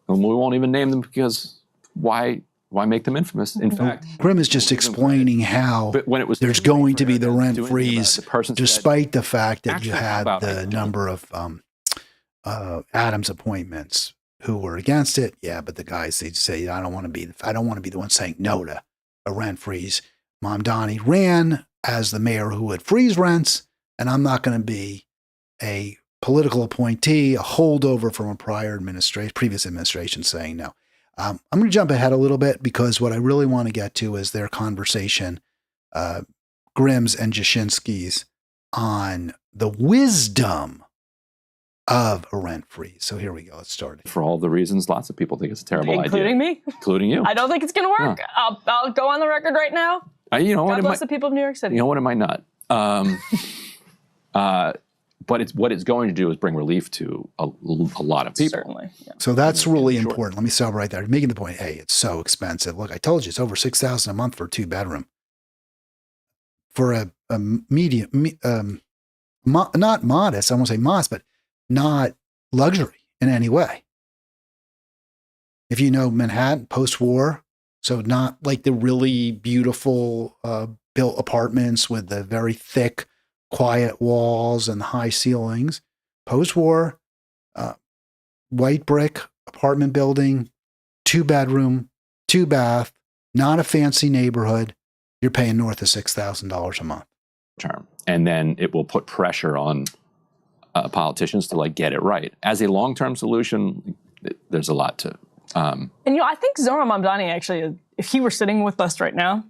And we won't even name them because why make them infamous? In fact, Grimm is just explaining how there's going to be the rent freeze, despite the fact that you had the number of Adams appointments who were against it. Yeah, but the guys, they say, I don't want to be the one saying no to a rent freeze. Mamdani ran as the mayor who would freeze rents, and I'm not going to be a political appointee, a holdover from a previous administration saying no. I'm going to jump ahead a little bit because what I really want to get to is their conversation, Grimm's and Jashinsky's, on the wisdom of a rent freeze. So here we go. Let's start. For all the reasons, lots of people think it's a terrible idea. Including me? Including you. I don't think it's going to work. Huh. I'll go on the record right now. God bless the people of New York City. You know what? It might not. But what it's going to do is bring relief to a lot of people. Certainly. Yeah. So that's really important. Let me stop right there. Making the point, hey, it's so expensive. Look, I told you it's over $6,000 a month for a 2-bedroom. For a medium, not modest, I won't say modest, but not luxury in any way. If you know Manhattan post-war, so not like the really beautiful built apartments with the very thick, quiet walls and high ceilings. Post-war, white brick apartment building, 2-bedroom, 2-bath, not a fancy neighborhood. You're paying north of $6,000 a month. Term, and then it will put pressure on politicians to get it right. As a long-term solution, there's a lot to. And I think Zohran Mamdani actually, if he were sitting with us right now,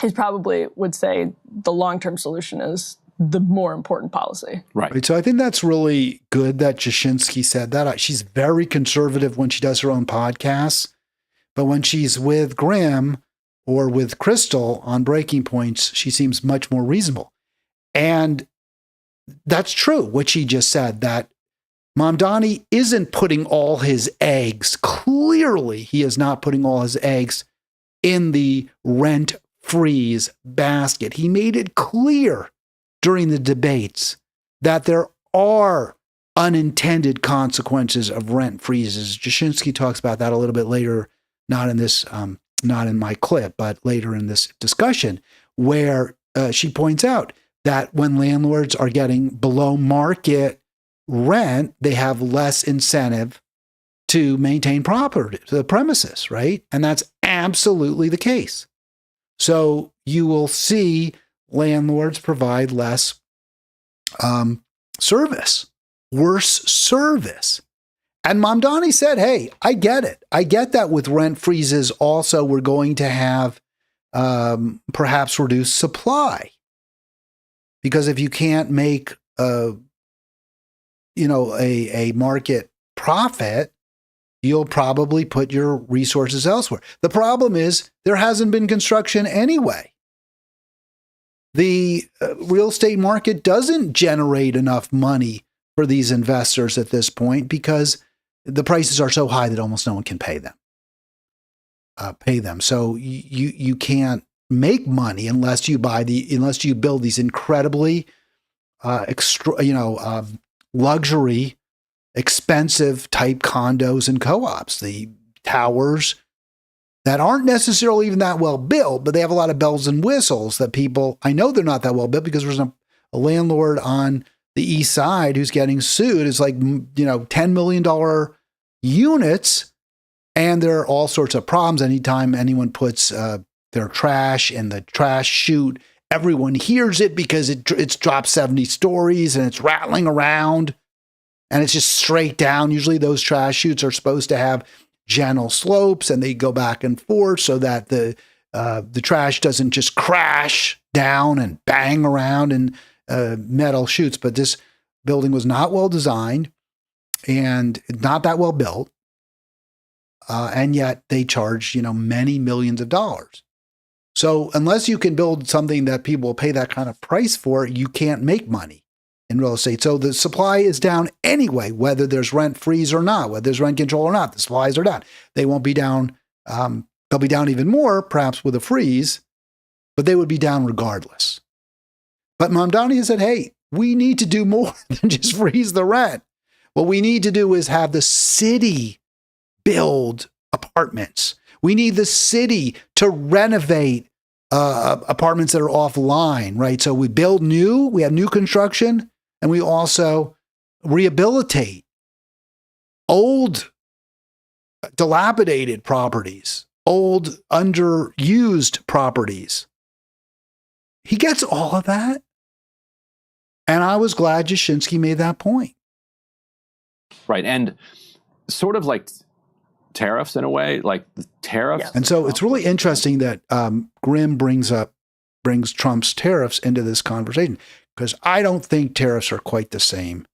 he probably would say the long-term solution is the more important policy. Right. So I think that's really good that Jashinsky said that. She's very conservative when she does her own podcasts, but when she's with Grimm or with Crystal on Breaking Points, she seems much more reasonable. And that's true, what she just said, that Mamdani isn't putting all his eggs, clearly he is not putting all his eggs in the rent freeze basket. He made it clear during the debates that there are unintended consequences of rent freezes. Jashinsky talks about that a little bit later, not in my clip, but later in this discussion, where she points out that when landlords are getting below market rent, they have less incentive to maintain property, the premises, right? And that's absolutely the case. So you will see landlords provide less service, worse service. And Mamdani said, hey, I get it. I get that with rent freezes also we're going to have perhaps reduced supply. Because if you can't make a market profit, you'll probably put your resources elsewhere. The problem is there hasn't been construction anyway. The real estate market doesn't generate enough money for these investors at this point because the prices are so high that almost no one can pay them. So you can't make money unless you build these incredibly luxury, expensive type condos and co-ops, the towers that aren't necessarily even that well built, but they have a lot of bells and whistles that people, I know they're not that well built because there's a landlord on the east side who's getting sued. It's like, $10 million units. And there are all sorts of problems. Anytime anyone puts their trash in the trash chute, everyone hears it because it's dropped 70 stories and it's rattling around and it's just straight down. Usually those trash chutes are supposed to have gentle slopes and they go back and forth so that the trash doesn't just crash down and bang around in metal chutes. But this building was not well designed and not that well built. And yet they charge, many millions of dollars. So unless you can build something that people will pay that kind of price for, you can't make money in real estate. So the supply is down anyway, whether there's rent freeze or not, whether there's rent control or not, the supplies are down. They won't be down. They'll be down even more, perhaps with a freeze, but they would be down regardless. But Mamdani has said, hey, we need to do more than just freeze the rent. What we need to do is have the city build apartments. We need the city to renovate apartments that are offline, right? So we build new, we have new construction, and we also rehabilitate old, dilapidated properties, old, underused properties. He gets all of that. And I was glad Jashinsky made that point. Right. And sort of like tariffs in a way, like the tariffs. Yeah. And so it's really interesting that Grimm brings Trump's tariffs into this conversation, because I don't think tariffs are quite the same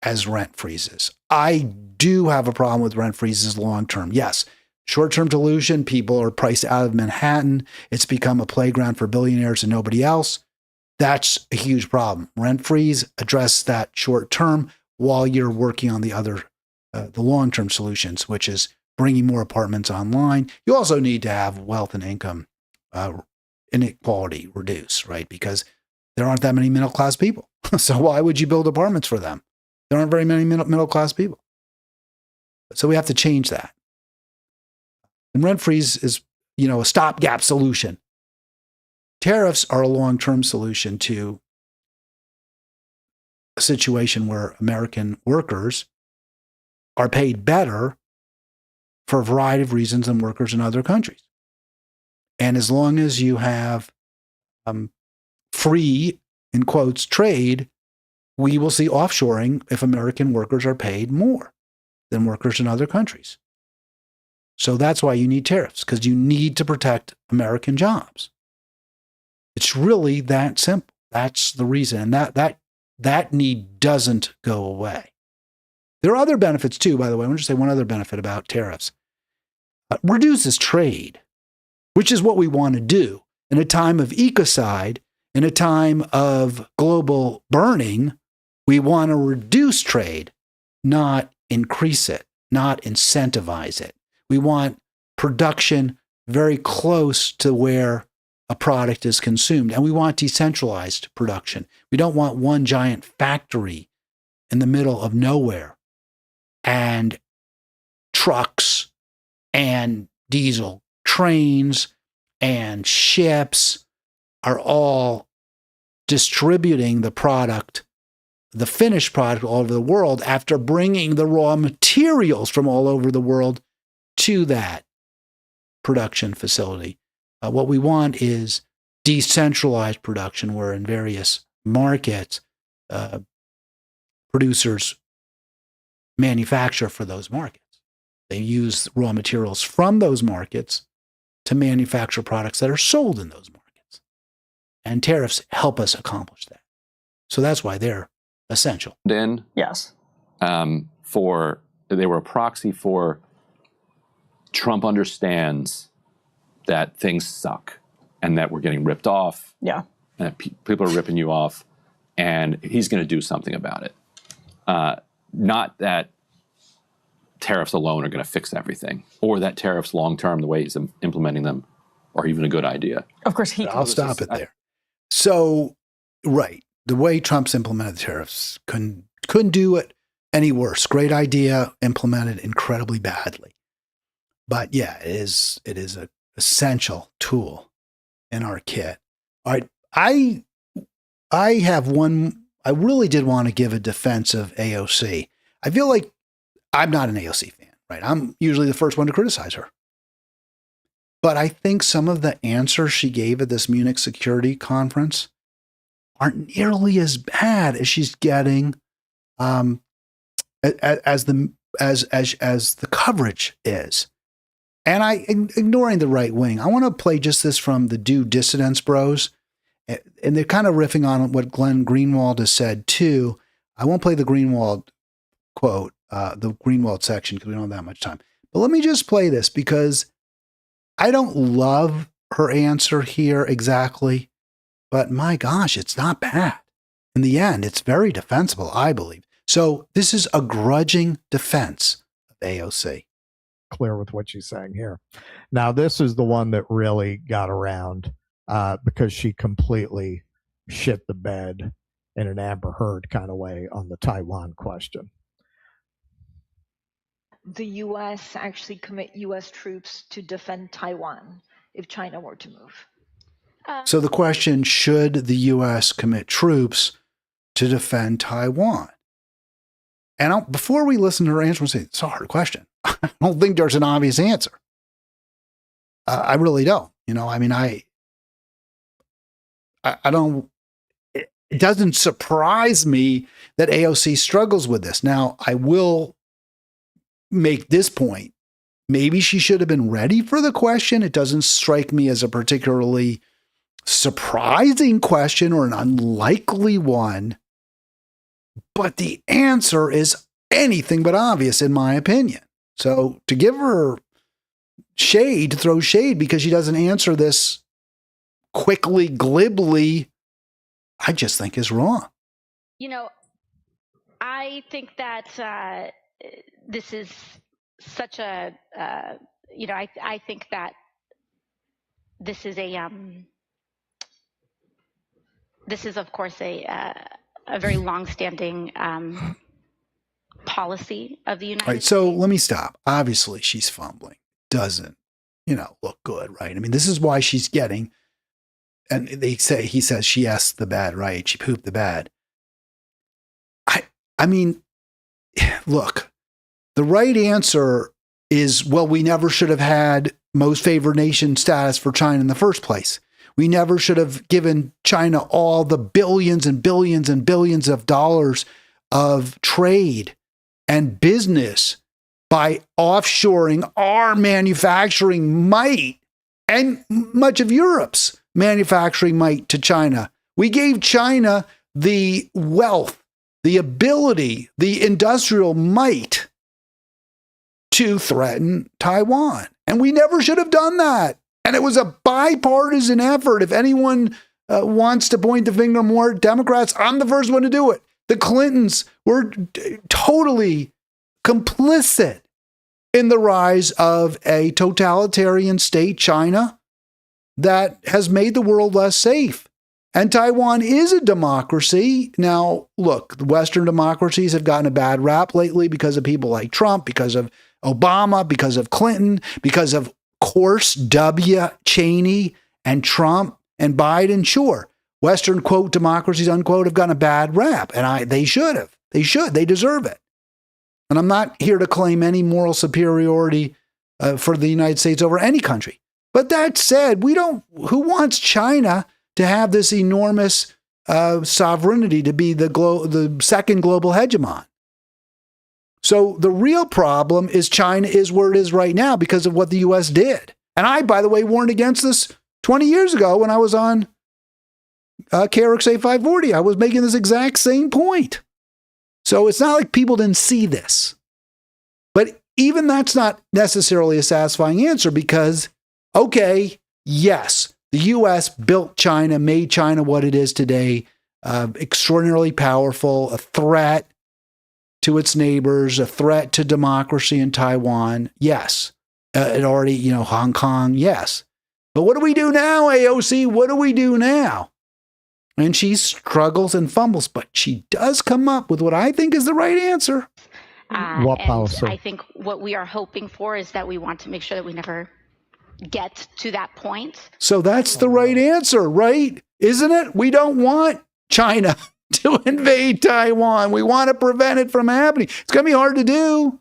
as rent freezes. I do have a problem with rent freezes long-term. Yes, short-term delusion, people are priced out of Manhattan. It's become a playground for billionaires and nobody else. That's a huge problem. Rent freeze, address that short-term while you're working on the other the long-term solutions, which is bringing more apartments online. You also need to have wealth and income inequality reduced, right? Because there aren't that many middle-class people. So why would you build apartments for them? There aren't very many middle-class people. So we have to change that. And rent freeze is, a stopgap solution. Tariffs are a long-term solution to a situation where American workers are paid better for a variety of reasons than workers in other countries. And as long as you have free, in quotes, trade, we will see offshoring if American workers are paid more than workers in other countries. So that's why you need tariffs, because you need to protect American jobs. It's really that simple. That's the reason. And that need doesn't go away. There are other benefits too, by the way. I want to say one other benefit about tariffs. Reduces trade, which is what we want to do. In a time of ecocide, in a time of global burning, we want to reduce trade, not increase it, not incentivize it. We want production very close to where a product is consumed. And we want decentralized production. We don't want one giant factory in the middle of nowhere and trucks and diesel trains and ships are all distributing the product, the finished product all over the world after bringing the raw materials from all over the world to that production facility. What we want is decentralized production where in various markets, producers manufacture for those markets. They use raw materials from those markets to manufacture products that are sold in those markets. And tariffs help us accomplish that. So that's why they're essential. Yes. They were a proxy for Trump understands that things suck and that we're getting ripped off. Yeah. And that people are ripping you off, and he's going to do something about it. Not that tariffs alone are going to fix everything, or that tariffs long term, the way he's implementing them, are even a good idea. Of course, I'll stop it there. So, right, the way Trump's implemented the tariffs couldn't do it any worse. Great idea, implemented incredibly badly. But yeah, it is an essential tool in our kit. All right, I have one. I really did want to give a defense of AOC. I feel like I'm not an AOC fan, right? I'm usually the first one to criticize her. But I think some of the answers she gave at this Munich security conference aren't nearly as bad as she's getting as the coverage is. And ignoring the right wing, I want to play just this from the Do Dissidents Bros. And they're kind of riffing on what Glenn Greenwald has said too. I won't play the Greenwald quote, the Greenwald section, because we don't have that much time. But let me just play this because I don't love her answer here exactly, but my gosh, it's not bad. In the end, it's very defensible, I believe. So this is a grudging defense of AOC. Clear with what she's saying here. Now, this is the one that really got around because she completely shit the bed in an Amber Heard kind of way on the Taiwan question. The U.S. actually commit U.S. troops to defend Taiwan if China were to move. So the question, should the U.S. commit troops to defend Taiwan? And before we listen to her answer, we'll say, it's a hard question. I don't think there's an obvious answer. I really don't. I mean, I don't, it doesn't surprise me that AOC struggles with this. Now, I will make this point. Maybe she should have been ready for the question. It doesn't strike me as a particularly surprising question or an unlikely one. But the answer is anything but obvious, in my opinion. So to give her shade, to throw shade because she doesn't answer this quickly, glibly, I just think is wrong. I think that this is such a, I think that this is of course a very long-standing policy of the United States. Right, so let me stop. Obviously, she's fumbling. Doesn't, look good, right? I mean, this is why she's getting, and he says she asked the bed, right? She pooped the bed. I mean, look, the right answer is, well, we never should have had most favored nation status for China in the first place. We never should have given China all the billions and billions and billions of dollars of trade and business by offshoring our manufacturing might and much of Europe's manufacturing might to China. We gave China the wealth, the ability, the industrial might to threaten Taiwan. And we never should have done that. And it was a bipartisan effort. If anyone wants to point the finger more at Democrats, I'm the first one to do it. The Clintons were totally complicit in the rise of a totalitarian state, China, that has made the world less safe. And Taiwan is a democracy. Now, look, the Western democracies have gotten a bad rap lately because of people like Trump, because of Obama, because of Clinton, because of course W. Cheney and Trump and Biden. Sure, Western, quote, democracies, unquote, have gotten a bad rap. And they should have. They should. They deserve it. And I'm not here to claim any moral superiority for the United States over any country. But that said, who wants China to have this enormous sovereignty to be the second global hegemon? So the real problem is China is where it is right now because of what the U.S. did. And I, by the way, warned against this 20 years ago when I was on KRXA 540. I was making this exact same point. So it's not like people didn't see this. But even that's not necessarily a satisfying answer because, okay, yes, the U.S. built China, made China what it is today, extraordinarily powerful, a threat, to its neighbors, a threat to democracy in Taiwan. Yes. It already, Hong Kong. Yes. But what do we do now, AOC? What do we do now? And she struggles and fumbles, but she does come up with what I think is the right answer. What policy? I think what we are hoping for is that we want to make sure that we never get to that point. So that's the right answer, right? Isn't it? We don't want China to invade Taiwan. We want to prevent it from happening. It's going to be hard to do.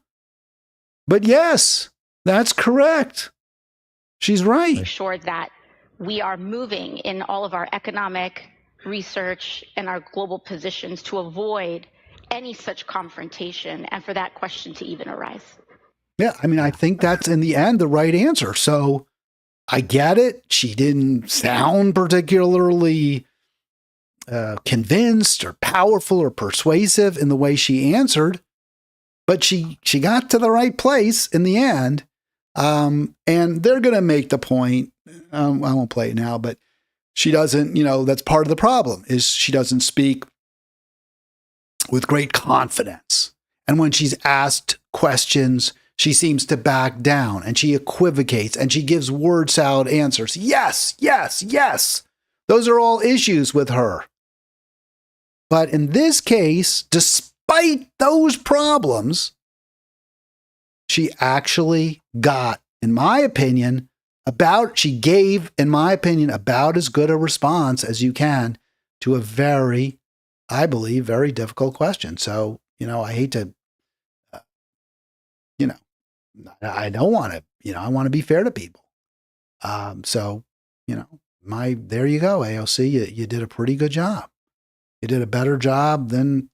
But yes, that's correct. She's right. Make sure that we are moving in all of our economic research and our global positions to avoid any such confrontation and for that question to even arise. Yeah, I mean, I think that's in the end the right answer. So I get it. She didn't sound particularly convinced or powerful or persuasive in the way she answered, but she got to the right place in the end. And they're going to make the point. I won't play it now, but she doesn't, that's part of the problem is she doesn't speak with great confidence. And when she's asked questions, she seems to back down and she equivocates and she gives word salad answers. Yes, yes, yes. Those are all issues with her. But in this case, despite those problems, she actually got, in my opinion, about as good a response as you can to a very, I believe, very difficult question. So, I hate to, I don't want to, I want to be fair to people. So, there you go, AOC, you did a pretty good job. You did a better job than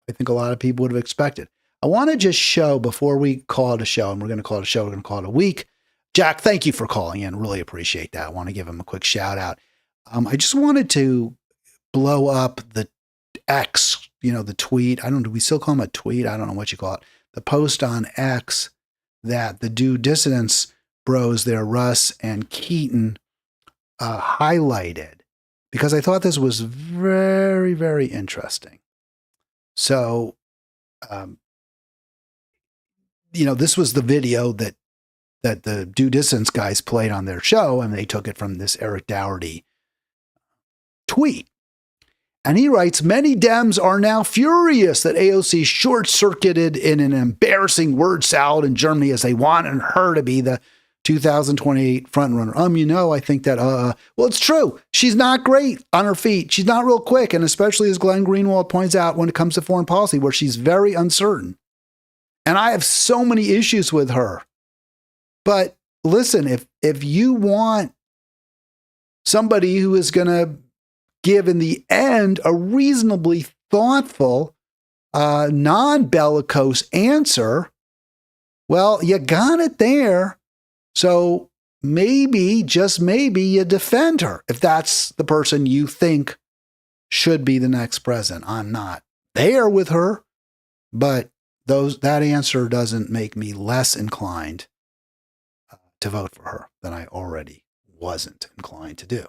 I think a lot of people would have expected. I want to just show before we call it a show, and we're going to call it a show, we're going to call it a week. Jack, thank you for calling in. Really appreciate that. I want to give him a quick shout out. I just wanted to blow up the X, the tweet. Do we still call him a tweet? I don't know what you call it. The post on X that the due dissidents bros there, Russ and Keaton, highlighted because I thought this was very, very interesting. So, this was the video that the due dissidents guys played on their show, and they took it from this Eric Dougherty tweet. And he writes, many Dems are now furious that AOC short-circuited in an embarrassing word salad in Germany as they wanted her to be the 2028 frontrunner. I think that, well, it's true. She's not great on her feet. She's not real quick. And especially as Glenn Greenwald points out when it comes to foreign policy, where she's very uncertain. And I have so many issues with her. But listen, if you want somebody who is going to give in the end a reasonably thoughtful, non-bellicose answer, well, you got it there. So maybe, just maybe, you defend her if that's the person you think should be the next president. I'm not there with her, but that answer doesn't make me less inclined to vote for her than I already wasn't inclined to do.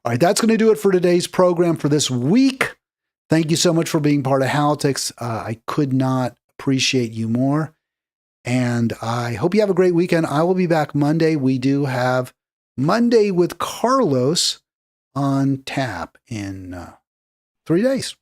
All right, that's going to do it for today's program for this week. Thank you so much for being part of Halitics. I could not appreciate you more. And I hope you have a great weekend. I will be back Monday. We do have Monday with Carlos on tap in 3 days.